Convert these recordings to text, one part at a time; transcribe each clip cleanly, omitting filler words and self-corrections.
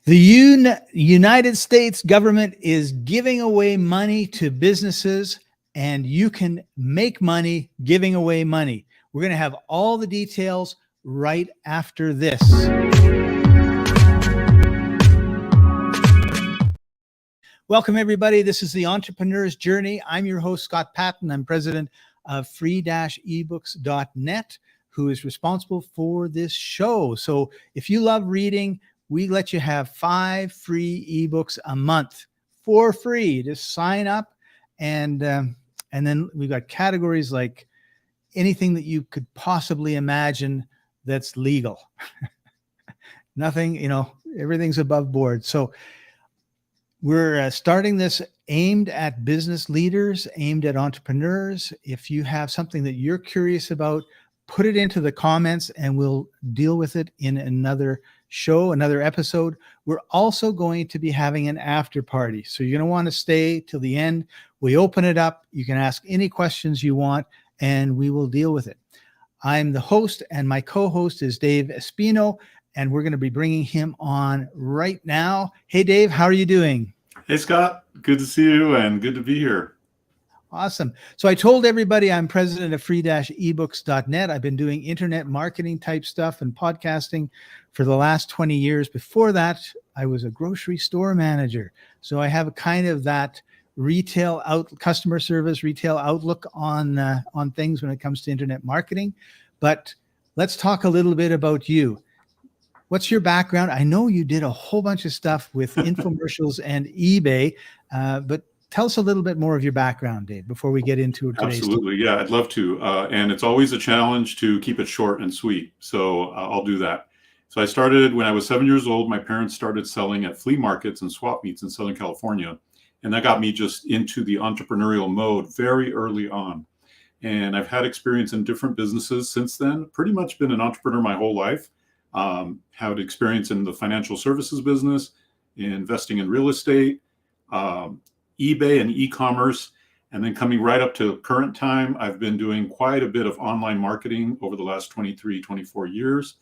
The United States government is giving away money to businesses, and you can make money giving away money. We're going to have all the details right after this. Welcome, everybody. This is the Entrepreneur's Journey. I'm your host, Scott Patton. I'm president of free-ebooks.net, who is responsible for this show. So if you love reading, we let you have 5 free ebooks a month for free. Just sign up, and then we've got categories like anything that you could possibly imagine that's legal. Nothing, everything's above board. So we're starting this aimed at business leaders, aimed at entrepreneurs. If you have something that you're curious about, put it into the comments and we'll deal with it in another show, another episode. We're also going to be having an after party. So you're going to want to stay till the end. We open it up. You can ask any questions you want and we will deal with it. I'm the host and my co-host is Dave Espino, and we're going to be bringing him on right now. Hey, Dave, how are you doing? Hey, Scott. Good to see you and good to be here. Awesome. So I told everybody I'm president of free-ebooks.net. I've been doing internet marketing type stuff and podcasting for the last 20 years. Before that, I was a grocery store manager. So I have a kind of that customer service, retail outlook on things when it comes to internet marketing. But let's talk a little bit about you. What's your background? I know you did a whole bunch of stuff with infomercials and eBay, but tell us a little bit more of your background, Dave, before we get into today's Absolutely. Yeah, I'd love to. And it's always a challenge to keep it short and sweet. So I'll do that. So I started when I was 7 years old. My parents started selling at flea markets and swap meets in Southern California. And that got me just into the entrepreneurial mode very early on. And I've had experience in different businesses since then. Pretty much been an entrepreneur my whole life. Had experience in the financial services business, investing in real estate, eBay and e-commerce, and then coming right up to current time, I've been doing quite a bit of online marketing over the last 23, 24 years.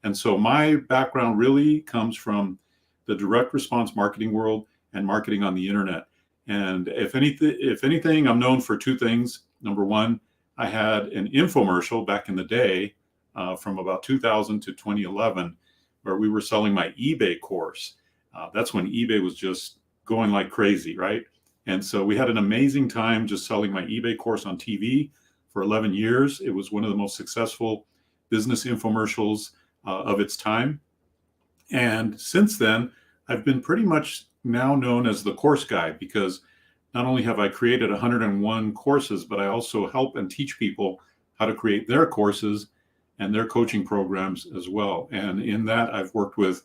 And so my background really comes from the direct response marketing world and marketing on the internet. And if anything, I'm known for 2 things. Number one, I had an infomercial back in the day from about 2000 to 2011, where we were selling my eBay course. That's when eBay was just going like crazy, right? And so we had an amazing time just selling my eBay course on TV for 11 years. It was one of the most successful business infomercials of its time. And since then, I've been pretty much now known as the course guy, because not only have I created 101 courses, but I also help and teach people how to create their courses and their coaching programs as well. And in that, I've worked with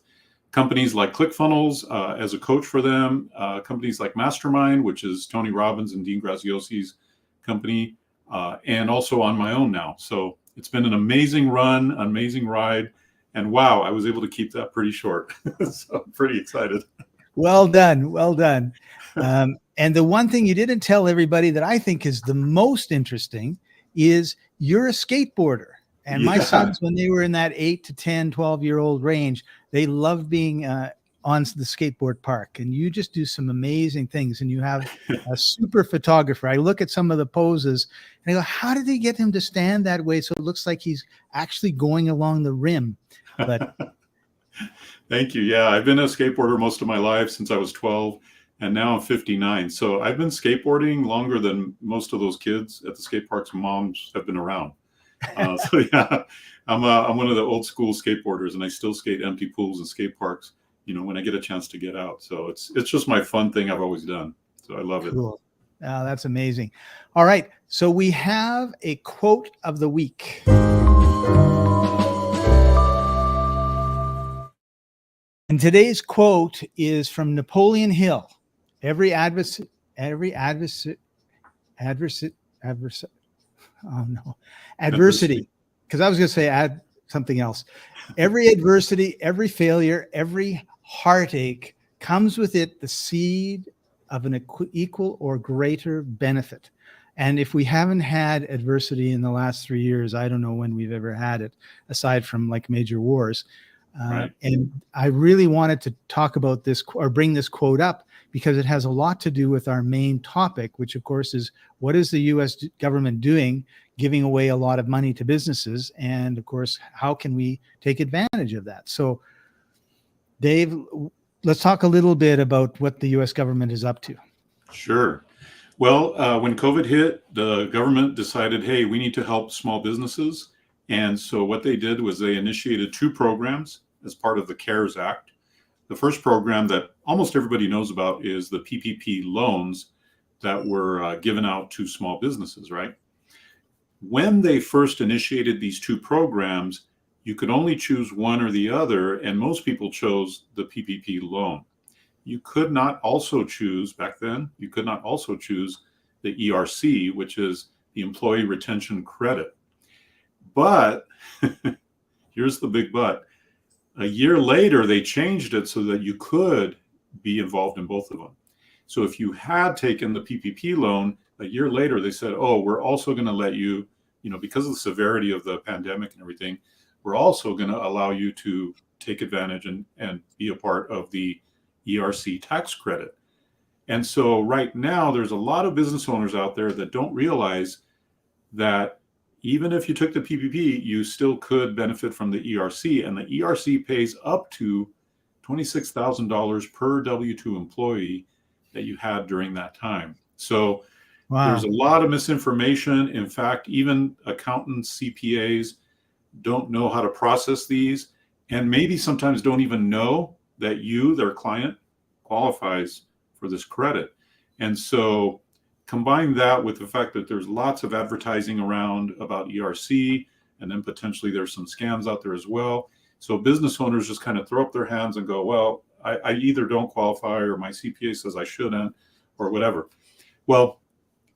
companies like ClickFunnels as a coach for them, companies like Mastermind, which is Tony Robbins and Dean Graziosi's company, and also on my own now. So it's been an amazing run, amazing ride. And wow, I was able to keep that pretty short. So I'm pretty excited. Well done. Well done. And the one thing you didn't tell everybody that I think is the most interesting is you're a skateboarder. And my sons, when they were in that 8 to 10, 12-year-old range, they loved being on the skateboard park. And you just do some amazing things. And you have a super photographer. I look at some of the poses and I go, how did they get him to stand that way so it looks like he's actually going along the rim? But Thank you. Yeah, I've been a skateboarder most of my life since I was 12, and now I'm 59. So I've been skateboarding longer than most of those kids at the skate parks' moms have been around. So yeah, I'm one of the old school skateboarders, and I still skate empty pools and skate parks, when I get a chance to get out. So it's just my fun thing I've always done. So I love it. Cool. Oh, that's amazing. All right. So we have a quote of the week. And today's quote is from Napoleon Hill. Adversity. Because I was going to say add something else. Every adversity, every failure, every heartache comes with it the seed of an equal or greater benefit. And if we haven't had adversity in the last 3 years, I don't know when we've ever had it, aside from like major wars. Right. And I really wanted to talk about this or bring this quote up because it has a lot to do with our main topic, which of course is what is the U.S. government doing, giving away a lot of money to businesses, and of course, how can we take advantage of that? So, Dave, let's talk a little bit about what the U.S. government is up to. Sure. Well, when COVID hit, the government decided, hey, we need to help small businesses. And so what they did was they initiated 2 programs as part of the CARES Act. The first program that almost everybody knows about is the PPP loans that were given out to small businesses, right? When they first initiated these 2 programs, you could only choose one or the other, and most people chose the PPP loan. You could not also choose, back then, you could not also choose the ERC, which is the Employee Retention Credit. But here's the big but. A year later, they changed it so that you could be involved in both of them. So if you had taken the PPP loan, a year later, they said, oh, we're also going to let you, because of the severity of the pandemic and everything, we're also going to allow you to take advantage and be a part of the ERC tax credit. And so right now, there's a lot of business owners out there that don't realize that even if you took the PPP, you still could benefit from the ERC. And the ERC pays up to $26,000 per W-2 employee that you had during that time. So there's a lot of misinformation. In fact, even accountants, CPAs don't know how to process these, and maybe sometimes don't even know that their client, qualifies for this credit. And so combine that with the fact that there's lots of advertising around about ERC, and then potentially there's some scams out there as well. So business owners just kind of throw up their hands and go, well, I either don't qualify or my CPA says I shouldn't or whatever. Well,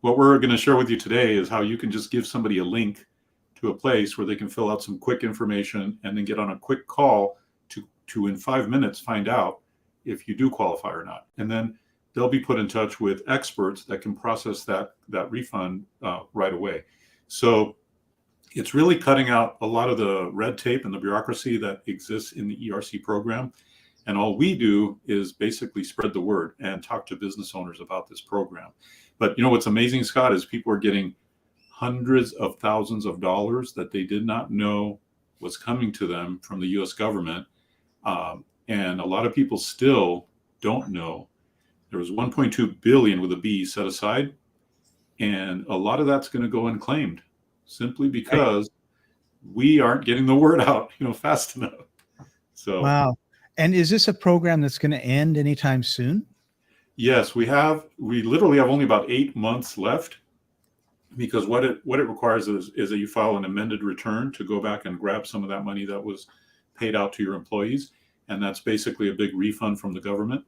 what we're going to share with you today is how you can just give somebody a link to a place where they can fill out some quick information and then get on a quick call to in 5 minutes find out if you do qualify or not. And then they'll be put in touch with experts that can process that refund right away. So it's really cutting out a lot of the red tape and the bureaucracy that exists in the ERC program. And all we do is basically spread the word and talk to business owners about this program. But what's amazing, Scott, is people are getting hundreds of thousands of dollars that they did not know was coming to them from the U.S. government. And a lot of people still don't know. There was 1.2 billion with a B set aside, and a lot of that's going to go unclaimed simply because we aren't getting the word out, fast enough. So wow. And is this a program that's going to end anytime soon? Yes, we literally have only about 8 months left, because what it requires is that you file an amended return to go back and grab some of that money that was paid out to your employees. And that's basically a big refund from the government.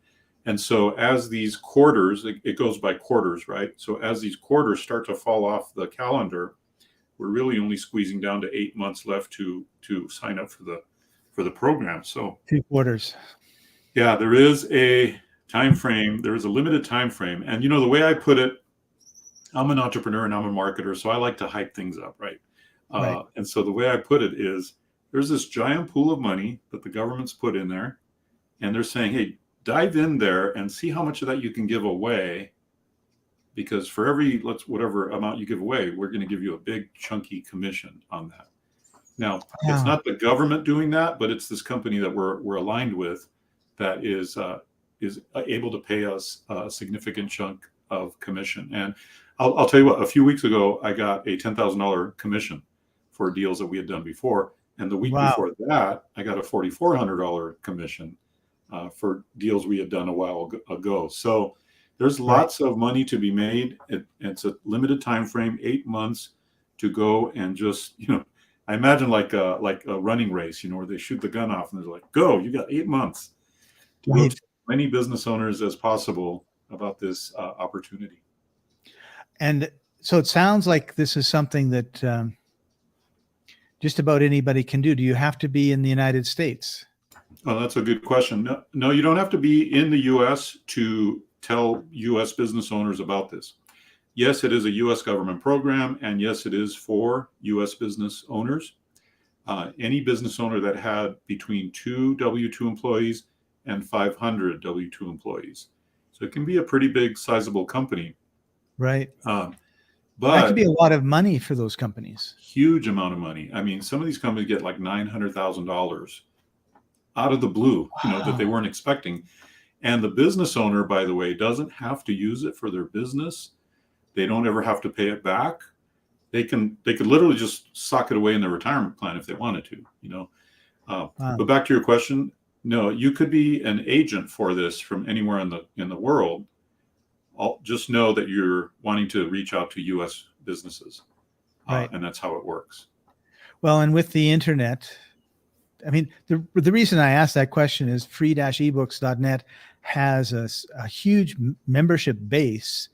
And so as these quarters, it goes by quarters, right? So as these quarters start to fall off the calendar, we're really only squeezing down to 8 months left to sign up for the program. So 2 quarters. Yeah, there is a time frame. There is a limited time frame. And the way I put it, I'm an entrepreneur and I'm a marketer, so I like to hype things up, right? Right. And so the way I put it is, there's this giant pool of money that the government's put in there, and they're saying, hey, dive in there and see how much of that you can give away, because for every whatever amount you give away, we're going to give you a big chunky commission on that. Now, It's not the government doing that, but it's this company that we're aligned with that is able to pay us a significant chunk of commission. And I'll tell you what, a few weeks ago, I got a $10,000 commission for deals that we had done before. And the week before that, I got a $4,400 commission for deals we had done a while ago. So there's lots of money to be made. It's a limited time frame, 8 months to go and just, I imagine like a running race, where they shoot the gun off and they're like, go, you got 8 months to go to as many business owners as possible about this opportunity. And so it sounds like this is something that just about anybody can do. Do you have to be in the United States? Oh, that's a good question. No, you don't have to be in the U.S. to tell U.S. business owners about this. Yes, it is a U.S. government program, and yes, it is for U.S. business owners. any business owner that had between 2 W-2 employees and 500 W-2 employees. So it can be a pretty big, sizable company. Right. But That could be a lot of money for those companies. Huge amount of money. I mean, some of these companies get like $900,000 out of the blue, that they weren't expecting. And the business owner, by the way, doesn't have to use it for their business. They don't ever have to pay it back. They could literally just sock it away in their retirement plan if they wanted to, Wow. But back to your question, no, you could be an agent for this from anywhere in the world. Just know that you're wanting to reach out to U.S. businesses, Right. And that's how it works. Well, and with the internet, I mean, the reason I asked that question is free-ebooks.net has a huge membership base,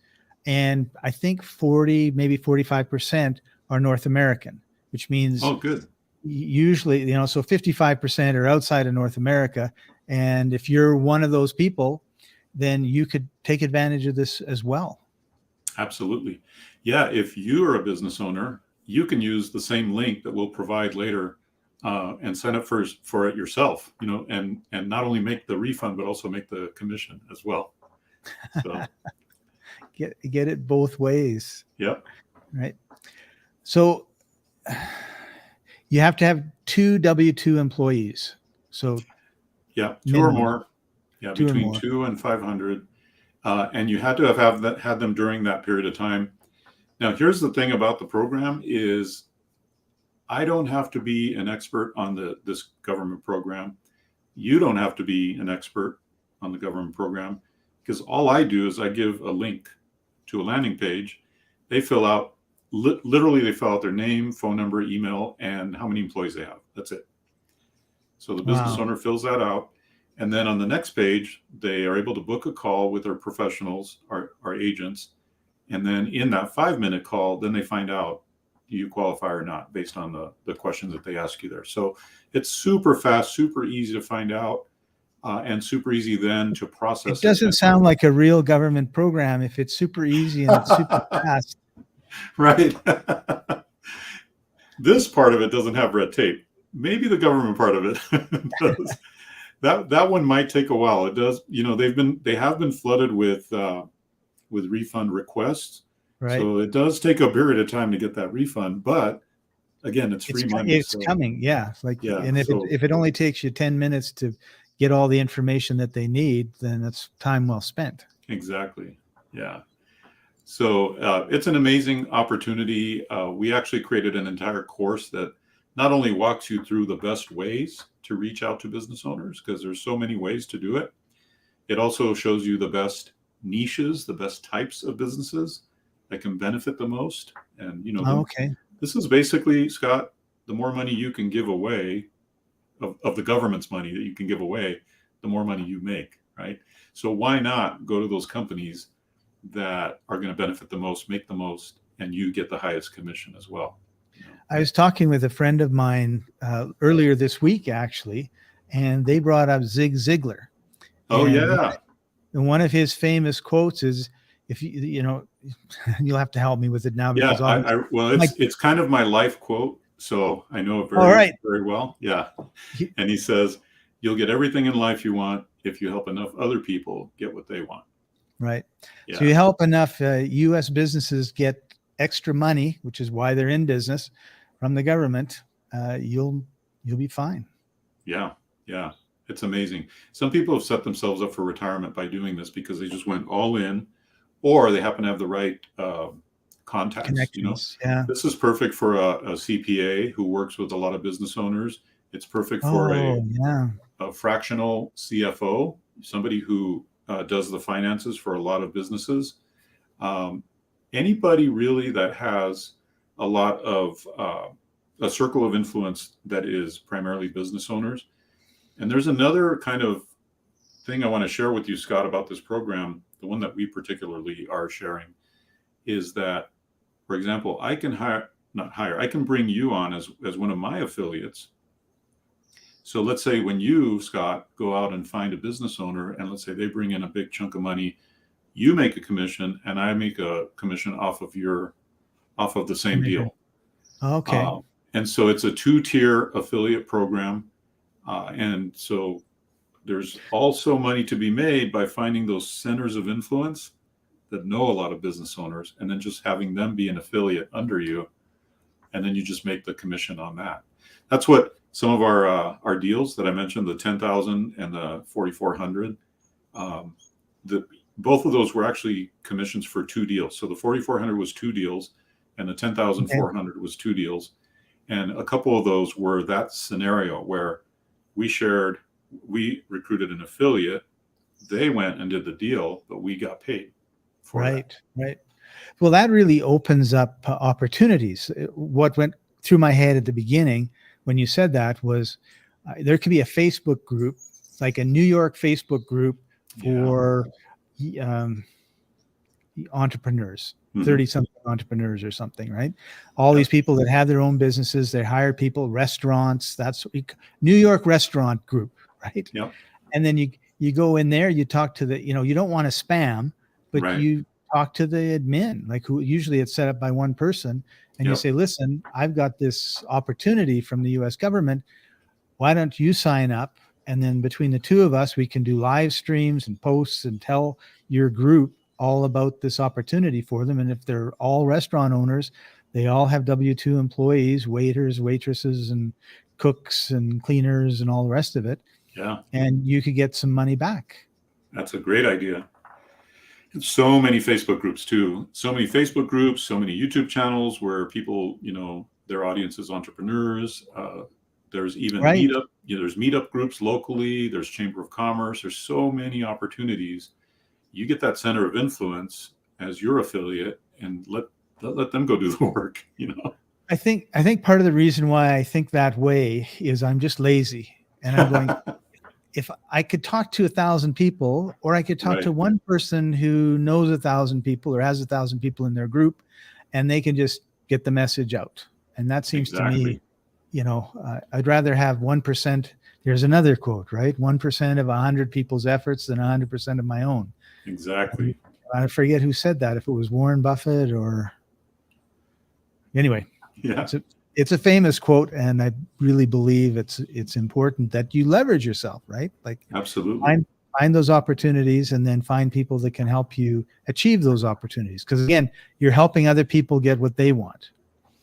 and I think 40, maybe 45% are North American, which means good. Usually, so 55% are outside of North America. And if you're one of those people, then you could take advantage of this as well. Absolutely. Yeah. If you are a business owner, you can use the same link that we'll provide later and sign up for it yourself, and not only make the refund, but also make the commission as well. So get it both ways. Yep. Right. So you have to have 2 W-2 employees. So yeah, 2 minimum. or more. Yeah, between 2 and 500. And you had to have had them during that period of time. Now, here's the thing about the program is I don't have to be an expert on this government program. You don't have to be an expert on the government program, because all I do is I give a link to a landing page. They fill out, literally they fill out their name, phone number, email, and how many employees they have. That's it. So the business owner fills that out. And then on the next page, they are able to book a call with our professionals, our agents. And then in that 5-minute call, then they find out, do you qualify or not, based on the questions that they ask you there. So it's super fast, super easy to find out, and super easy then to process. It doesn't sound like a real government program if it's super easy and it's super fast. Right. This part of it doesn't have red tape. Maybe the government part of it does. That one might take a while. It does. They have been flooded with refund requests. Right. So it does take a period of time to get that refund, but again, it's free money. It's coming. Yeah. And if it only takes you 10 minutes to get all the information that they need, then that's time well spent. Exactly. Yeah. So it's an amazing opportunity. We actually created an entire course that not only walks you through the best ways to reach out to business owners, because there's so many ways to do it. It also shows you the best niches, the best types of businesses that can benefit the most. And, this is basically, Scott, the more money you can give away of the government's money that you can give away, the more money you make, right? So why not go to those companies that are going to benefit the most, make the most, and you get the highest commission as well? I was talking with a friend of mine earlier this week, actually, and they brought up Zig Ziglar. Oh, yeah. And one of his famous quotes is, if you'll have to help me with it now. Because it's kind of my life quote, so I know it very well. Yeah. And he says, you'll get everything in life you want if you help enough other people get what they want. Right. Yeah. So you help enough U.S. businesses get extra money, which is why they're in business, from the government, you'll be fine. Yeah. Yeah. It's amazing. Some people have set themselves up for retirement by doing this because they just went all in, or they happen to have the right contacts. Connections. Yeah. This is perfect for a CPA who works with a lot of business owners. It's perfect for a fractional CFO, somebody who does the finances for a lot of businesses. Anybody really that has a lot of a circle of influence that is primarily business owners. And there's another kind of thing I want to share with you, Scott, about this program. The one that we particularly are sharing is that, for example, I can I can bring you on as one of my affiliates. So let's say when you, Scott, go out and find a business owner, and let's say they bring in a big chunk of money, you make a commission and I make a commission off of the same deal. Okay. And so it's a 2-tier affiliate program. And so there's also money to be made by finding those centers of influence that know a lot of business owners, and then just having them be an affiliate under you. And then you just make the commission on that. That's what some of our deals that I mentioned, the 10,000 and the 4,400, both of those were actually commissions for 2 deals. So the 4,400 was 2 deals, and the 10,400 was 2 deals. And a couple of those were that scenario where we recruited an affiliate, they went and did the deal, but we got paid for that. Right. Well, that really opens up opportunities. What went through my head at the beginning when you said that was there could be a Facebook group, like a New York Facebook group for entrepreneurs, 30-something entrepreneurs or something, right? All these people that have their own businesses, they hire people, restaurants, that's New York restaurant group, right? Yep. And then you go in there, you talk to the, you don't want to spam, but you talk to the admin, like who usually it's set up by one person, and you say, listen, I've got this opportunity from the US government. Why don't you sign up? And then between the two of us, we can do live streams and posts and tell your group all about this opportunity for them. And if they're all restaurant owners, they all have W-2 employees, waiters, waitresses, and cooks and cleaners and all the rest of it. Yeah. And you could get some money back. That's a great idea. And so many Facebook groups too. So many Facebook groups, so many YouTube channels where people, their audience is entrepreneurs. There's even meetup. There's meetup groups locally. There's Chamber of Commerce. There's so many opportunities. You get that center of influence as your affiliate, and let them go do the work. I think part of the reason why I think that way is I'm just lazy, and I'm going. If I could talk to 1,000 people, or I could talk to one person who knows 1,000 people or has 1,000 people in their group, and they can just get the message out. And that seems to me, I'd rather have 1%. There's another quote, right? 1% of 100 people's efforts than 100% of my own. Exactly. I forget who said that, if it was Warren Buffett or anyway. Yeah. It's a famous quote, and I really believe it's important that you leverage yourself, right? Like absolutely find those opportunities, and then find people that can help you achieve those opportunities. Because again, you're helping other people get what they want.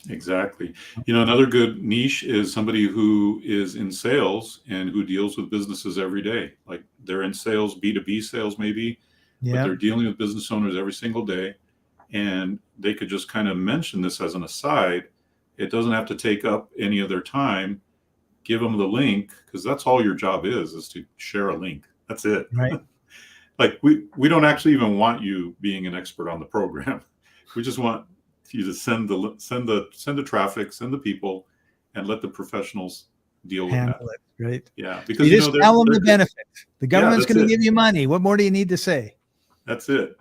Exactly. Another good niche is somebody who is in sales and who deals with businesses every day. Like they're in sales, B2B sales maybe, but they're dealing with business owners every single day. And they could just kind of mention this as an aside. It doesn't have to take up any of their time. Give them the link, because that's all your job is to share a link. That's it. Right. Like we don't actually even want you being an expert on the program. We just want you to send the traffic, send the people, and let the professionals deal with that. It, right? Yeah, because you just tell them the benefit. The government's going to give you money. What more do you need to say? That's it.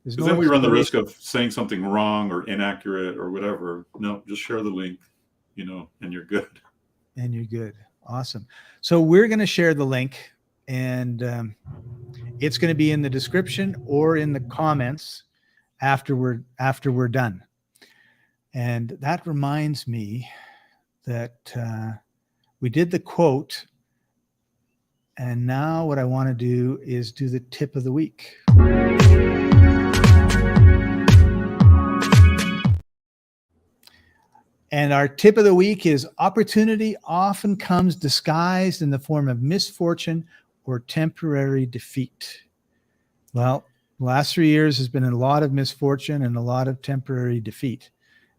Because then we run the risk of saying something wrong or inaccurate or whatever. No, just share the link, and you're good. And you're good. Awesome. So we're going to share the link, and it's going to be in the description or in the comments after we're done. And that reminds me that we did the quote, and now what I want to do is do the tip of the week. And our tip of the week is: opportunity often comes disguised in the form of misfortune or temporary defeat. Well, the last 3 years has been a lot of misfortune and a lot of temporary defeat.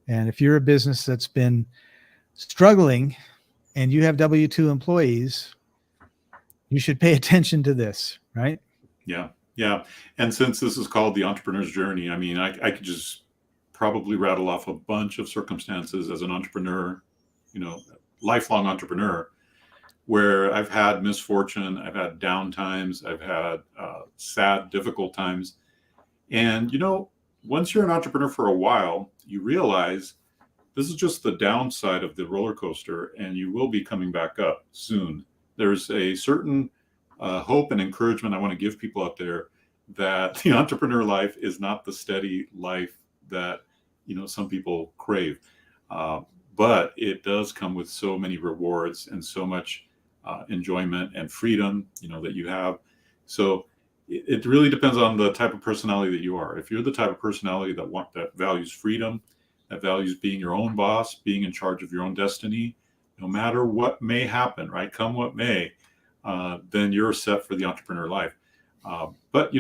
And if you're a business that's been struggling and you have W-2 employees, you should pay attention to this, right? Yeah. Yeah. And since this is called the entrepreneur's journey, I mean, I could just probably rattle off a bunch of circumstances as an entrepreneur, lifelong entrepreneur, where I've had misfortune, I've had down times, I've had sad, difficult times. And, once you're an entrepreneur for a while, you realize this is just the downside of the roller coaster, and you will be coming back up soon. There's a certain hope and encouragement I want to give people out there that the entrepreneur life is not the steady life that some people crave. but it does come with so many rewards and so much enjoyment and freedom, that you have. So it really depends on the type of personality that you are. If you're the type of personality that values freedom, that values being your own boss, being in charge of your own destiny, no matter what may happen, right? Come what may, then you're set for the entrepreneur life. But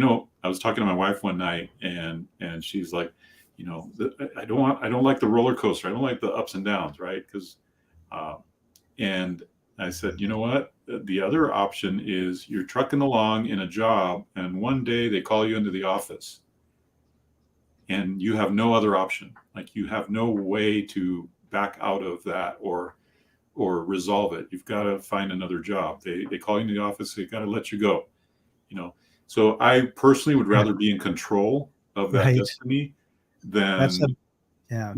I was talking to my wife one night, and she's like, I don't like the roller coaster. I don't like the ups and downs, right? Because, and I said, you know what? The other option is you're trucking along in a job, and one day they call you into the office, and you have no other option. Like, you have no way to back out of that or resolve it. You've got to find another job. They call you into the office. They got to let you go. So I personally would rather be in control of that Right. destiny than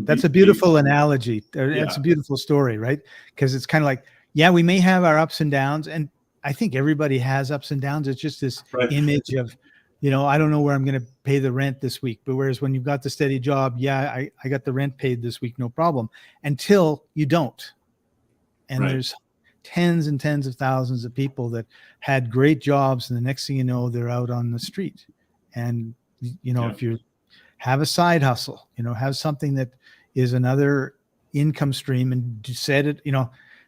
that's a beautiful analogy. That's a beautiful story, right? Because it's kind of like, we may have our ups and downs, and I think everybody has ups and downs. It's just this image of, I don't know where I'm going to pay the rent this week. But whereas when you've got the steady job, I got the rent paid this week, no problem, until you don't. And there's tens and tens of thousands of people that had great jobs, and the next thing you know, they're out on the street. And if you have a side hustle, have something that is another income stream, and set it,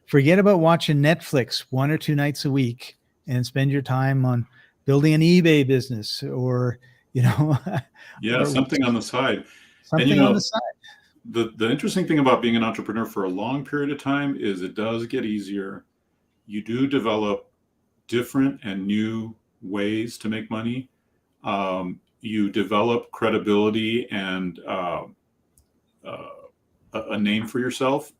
forget about watching Netflix 1 or 2 nights a week and spend your time on building an eBay business or something on the side. Something on the side. The interesting thing about being an entrepreneur for a long period of time is it does get easier. You do develop different and new ways to make money. You develop credibility and a name for yourself.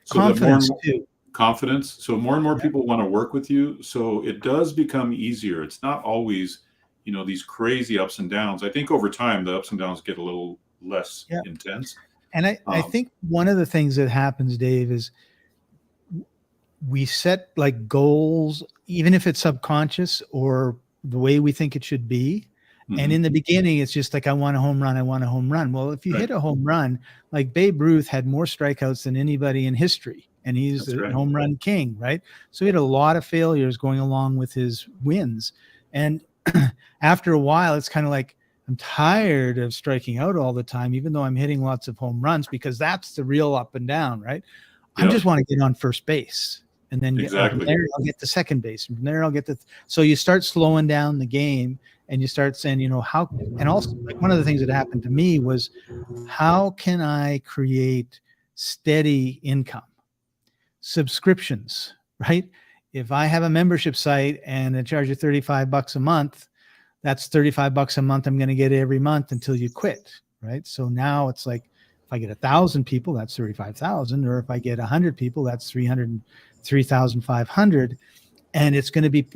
So confidence too. Confidence. So more and more people want to work with you. So it does become easier. It's not always, these crazy ups and downs. I think over time the ups and downs get a little less intense. And I think one of the things that happens, Dave, is we set like goals, even if it's subconscious or the way we think it should be. Mm-hmm. And in the beginning, it's just like, I want a home run. I want a home run. Well, if you hit a home run, like Babe Ruth had more strikeouts than anybody in history, and he's the home run king, right? So he had a lot of failures going along with his wins. And after a while, it's kind of like, I'm tired of striking out all the time, even though I'm hitting lots of home runs, because that's the real up and down, right? I just want to get on first base, and then from there I'll get to second base, and from there I'll get to. So you start slowing down the game, and you start saying, how. And also, like, one of the things that happened to me was, how can I create steady income? Subscriptions, right? If I have a membership site and I charge you $35 a month, that's $35 a month I'm going to get every month until you quit, right? So now it's like, if I get 1,000 people, that's 35,000, or if I get 100 people, that's 303,500, and it's going to be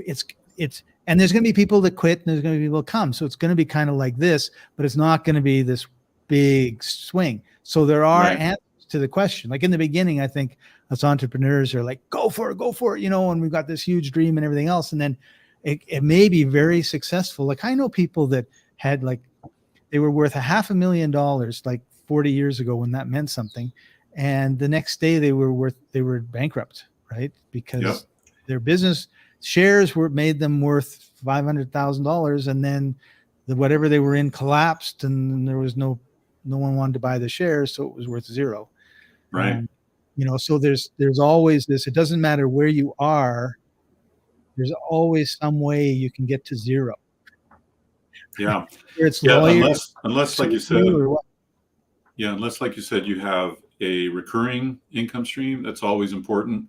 and there's going to be people that quit, and there's going to be people that come. So it's going to be kind of like this, but it's not going to be this big swing. So there are answers to the question. Like in the beginning, I think us entrepreneurs are like, go for it, and we've got this huge dream and everything else, and then it may be very successful. Like, I know people that had, like, they were worth $500,000 like 40 years ago, when that meant something. And the next day they were bankrupt, right? Because their business shares made them worth $500,000. And then whatever they were in collapsed, and there was no one wanted to buy the shares. So it was worth zero. Right. So there's always this, it doesn't matter where you are, there's always some way you can get to zero. Yeah. It's unless like you said, unless like you said, you have a recurring income stream, that's always important.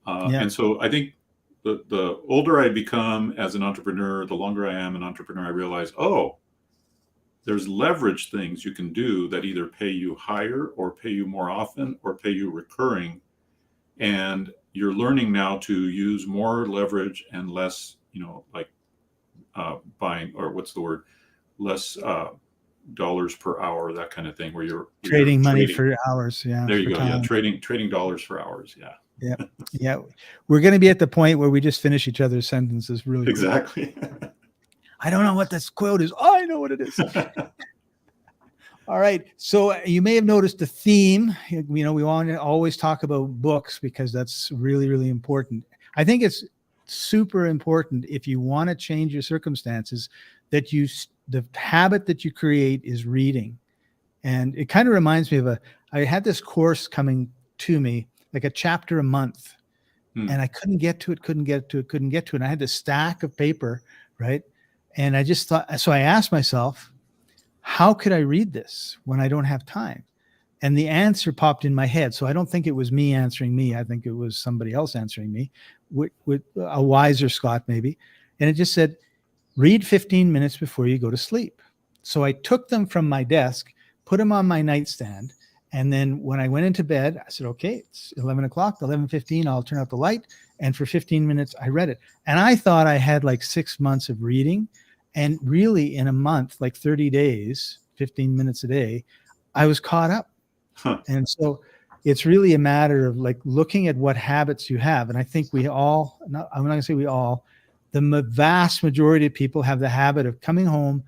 And so I think the older I become as an entrepreneur, the longer I am an entrepreneur, I realize, there's leverage things you can do that either pay you higher or pay you more often or pay you recurring. And you're learning now to use more leverage and less, buying, or what's the word? Less dollars per hour, that kind of thing, where you're trading money for hours. Yeah. There you go. Time. Yeah. Trading dollars for hours. Yeah. Yeah. Yeah. We're going to be at the point where we just finish each other's sentences really exactly. I don't know what this quote is. I know what it is. All right. So you may have noticed the theme. We want to always talk about books because that's really, really important. I think it's super important if you want to change your circumstances that the habit that you create is reading. And it kind of reminds me of I had this course coming to me, like a chapter a month, and I couldn't get to it. And I had this stack of paper, right? And I just thought, so I asked myself, how could I read this when I don't have time? And the answer popped in my head. So I don't think it was me answering me. I think it was somebody else answering me with a wiser Scott, maybe. And it just said, read 15 minutes before you go to sleep. So I took them from my desk, put them on my nightstand. And then when I went into bed, I said, okay, it's 11 o'clock, 11:15, I'll turn out the light. And for 15 minutes, I read it. And I thought I had like 6 months of reading. And really in a month, like 30 days, 15 minutes a day, I was caught up. Huh. And so it's really a matter of like looking at what habits you have. And I think I'm not going to say we all, the vast majority of people have the habit of coming home,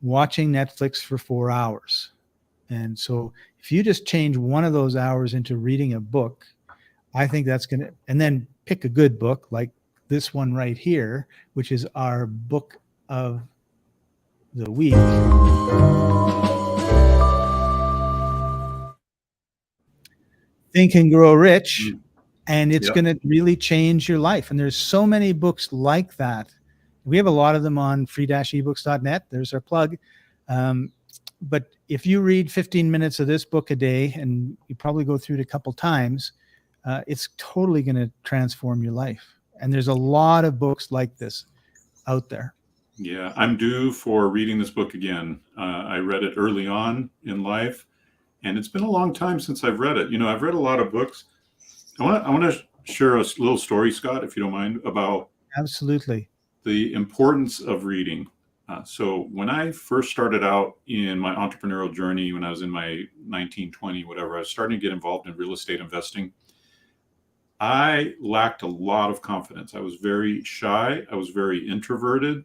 watching Netflix for 4 hours. And so if you just change one of those hours into reading a book, I think that's going to, and then pick a good book like this one right here, which is our book of the week. Think and Grow Rich. And it's going to really change your life. And there's so many books like that. We have a lot of them on free-ebooks.net. There's our plug. But if you read 15 minutes of this book a day, and you probably go through it a couple times, it's totally going to transform your life. And there's a lot of books like this out there. Yeah, I'm due for reading this book again. I read it early on in life, and it's been a long time since I've read it. I've read a lot of books. I want to share a little story, Scott, if you don't mind, about absolutely the importance of reading. So when I first started out in my entrepreneurial journey, when I was in my 19, 20, whatever, I was starting to get involved in real estate investing. I lacked a lot of confidence. I was very shy. I was very introverted.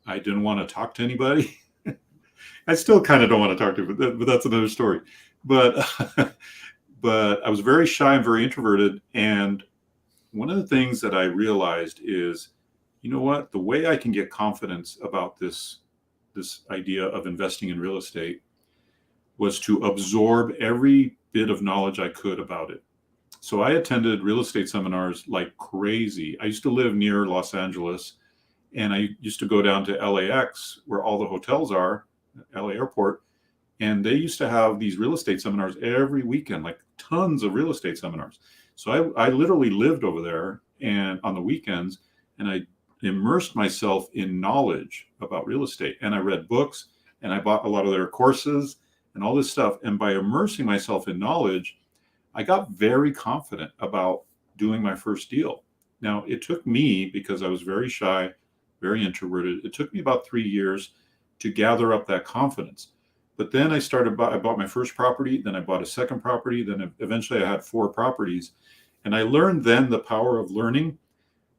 I didn't want to talk to anybody. I still kind of don't want to talk to you, but that's another story. But I was very shy and very introverted. And one of the things that I realized is, you know what, the way I can get confidence about this idea of investing in real estate was to absorb every bit of knowledge I could about it. So I attended real estate seminars like crazy. I used to live near Los Angeles, and I used to go down to LAX, where all the hotels are, LA Airport. And they used to have these real estate seminars every weekend, like tons of real estate seminars. So I literally lived over there and on the weekends, and I immersed myself in knowledge about real estate. And I read books, and I bought a lot of their courses and all this stuff. And by immersing myself in knowledge, I got very confident about doing my first deal. Now, it took me, because I was very shy, very introverted, it took me about 3 years to gather up that confidence. But then I bought my first property, then I bought a second property, then eventually I had 4 properties. And I learned then the power of learning.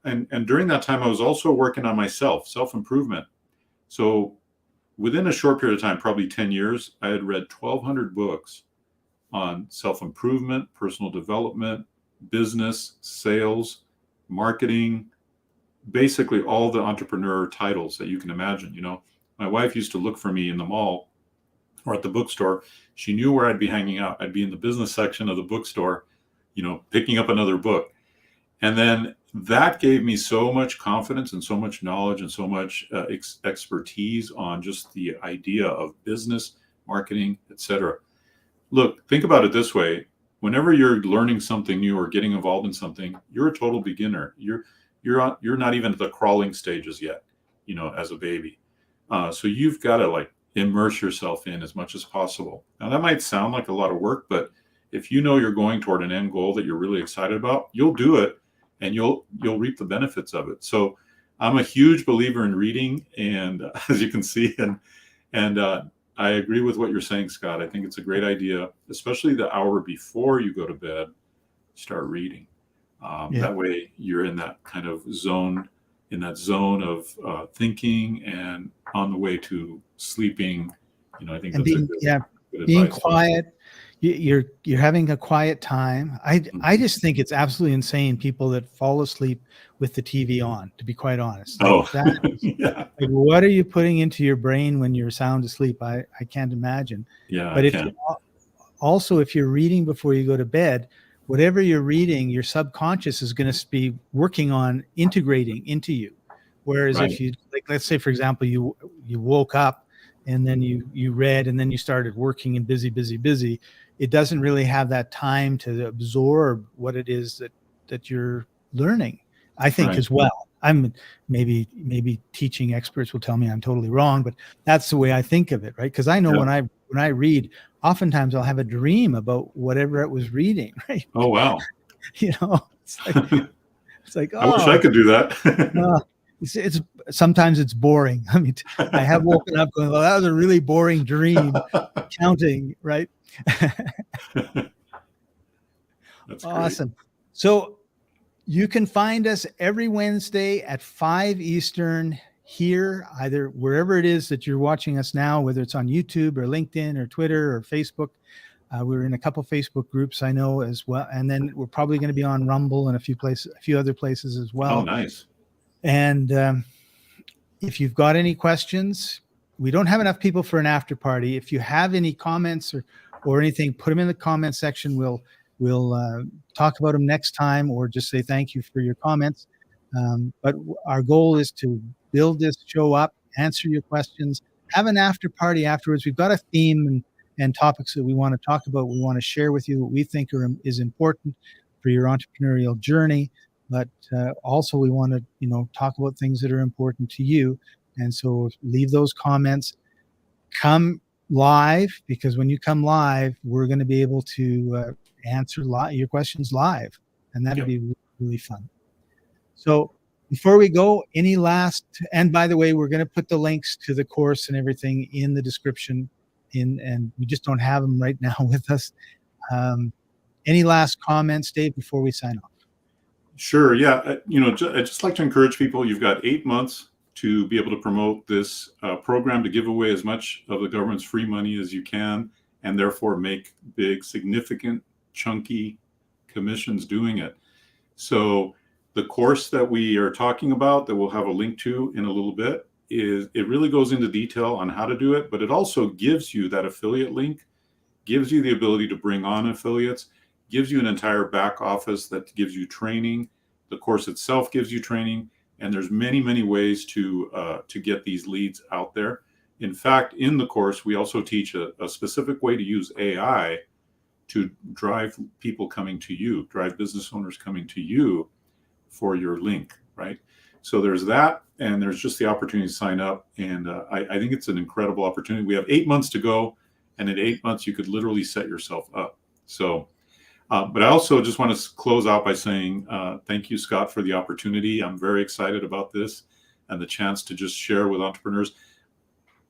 And during that time, I was also working on myself, self-improvement. So within a short period of time, probably 10 years, I had read 1,200 books on self-improvement, personal development, business, sales, marketing, basically all the entrepreneur titles that you can imagine. My wife used to look for me in the mall or at the bookstore. She knew where I'd be hanging out. I'd be in the business section of the bookstore, picking up another book. And then that gave me so much confidence and so much knowledge and so much expertise on just the idea of business, marketing, etc. Look, think about it this way. Whenever you're learning something new or getting involved in something, you're a total beginner. You're not even at the crawling stages yet, as a baby. So you've got to immerse yourself in as much as possible. Now that might sound like a lot of work, but if you're going toward an end goal that you're really excited about, you'll do it and you'll reap the benefits of it. So I'm a huge believer in reading, and as you can see, and I agree with what you're saying, Scott. I think it's a great idea, especially the hour before you go to bed, start reading. That way you're in that kind of zone, of thinking, and on the way to sleeping I think And that's good being advice. quiet. You're having a quiet time. I just think it's absolutely insane people that fall asleep with the TV on, to be quite honest. Like that is, Yeah. like, what are you putting into your brain when you're sound asleep? I can't imagine. Yeah. But I if can. also, if you're reading before you go to bed, whatever you're reading, your subconscious is going to be working on integrating into you. Whereas Right. if you, like, let's say, for example, you woke up and then you read and then you started working and busy, it doesn't really have that time to absorb what it is that you're learning, I think, Right. as well. I'm maybe teaching experts will tell me I'm totally wrong, but that's the way I think of it, right? Because I know Yeah. when I read, oftentimes I'll have a dream about whatever it was reading, right? Oh, wow. It's like, I wish I oh, could do that. it's sometimes it's boring. I mean, I have woken up going, well, that was a really boring dream, counting, right? That's great. Awesome. So you can find us every Wednesday at 5 Eastern here, either wherever it is that you're watching us now, whether it's on YouTube or LinkedIn or Twitter or Facebook. We're in a couple Facebook groups, I know, as well. And then we're probably going to be on Rumble and a few other places as well. Oh, nice. And if you've got any questions, we don't have enough people for an after party. If you have any comments or anything, put them in the comment section. We'll talk about them next time, or just say thank you for your comments. But our goal is to build this show up, answer your questions, have an after party afterwards. We've got a theme and topics that we want to talk about. We want to share with you what we think is important for your entrepreneurial journey. But also we want to, talk about things that are important to you. And so leave those comments. Come live, because when you come live, we're going to be able to answer your questions live, and that'd be really, really fun. So before we go, any last? And by the way, we're going to put the links to the course and everything in the description. And we just don't have them right now with us. Any last comments, Dave, before we sign off? Sure. Yeah. I'd just like to encourage people. You've got 8 months to be able to promote this program, to give away as much of the government's free money as you can, and therefore make big, significant, chunky commissions doing it. So the course that we are talking about, that we'll have a link to in a little bit, it really goes into detail on how to do it, but it also gives you that affiliate link, gives you the ability to bring on affiliates, gives you an entire back office that gives you training. The course itself gives you training, and there's many, many ways to get these leads out there. In fact, in the course, we also teach a specific way to use AI to drive people coming to you, drive business owners coming to you for your link, right? So there's that, and there's just the opportunity to sign up. And I think it's an incredible opportunity. We have 8 months to go, and in 8 months, you could literally set yourself up. So, but I also just want to close out by saying thank you, Scott, for the opportunity. I'm very excited about this and the chance to just share with entrepreneurs.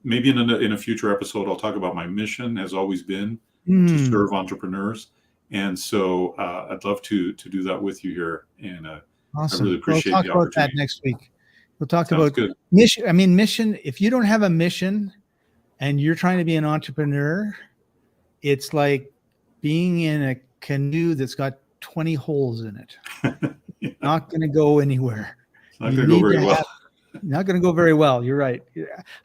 Maybe in a future episode, I'll talk about my mission has always been to serve entrepreneurs. And so I'd love to do that with you here. And awesome. I really appreciate we'll the talk about opportunity. that next week. We'll talk Sounds about good. mission. I mean, mission, if you don't have a mission and you're trying to be an entrepreneur, it's like being in a canoe that's got 20 holes in it. Yeah. Not going to go anywhere. It's not going to go very well. Not going to go very well. You're right.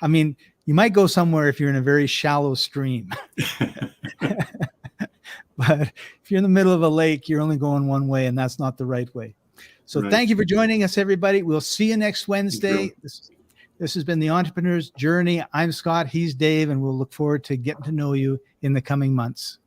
I mean, you might go somewhere if you're in a very shallow stream. But if you're in the middle of a lake, you're only going one way, and that's not the right way. So Thank you for joining us, everybody. We'll see you next Wednesday. This has been The Entrepreneur's Journey. I'm Scott. He's Dave, and we'll look forward to getting to know you in the coming months.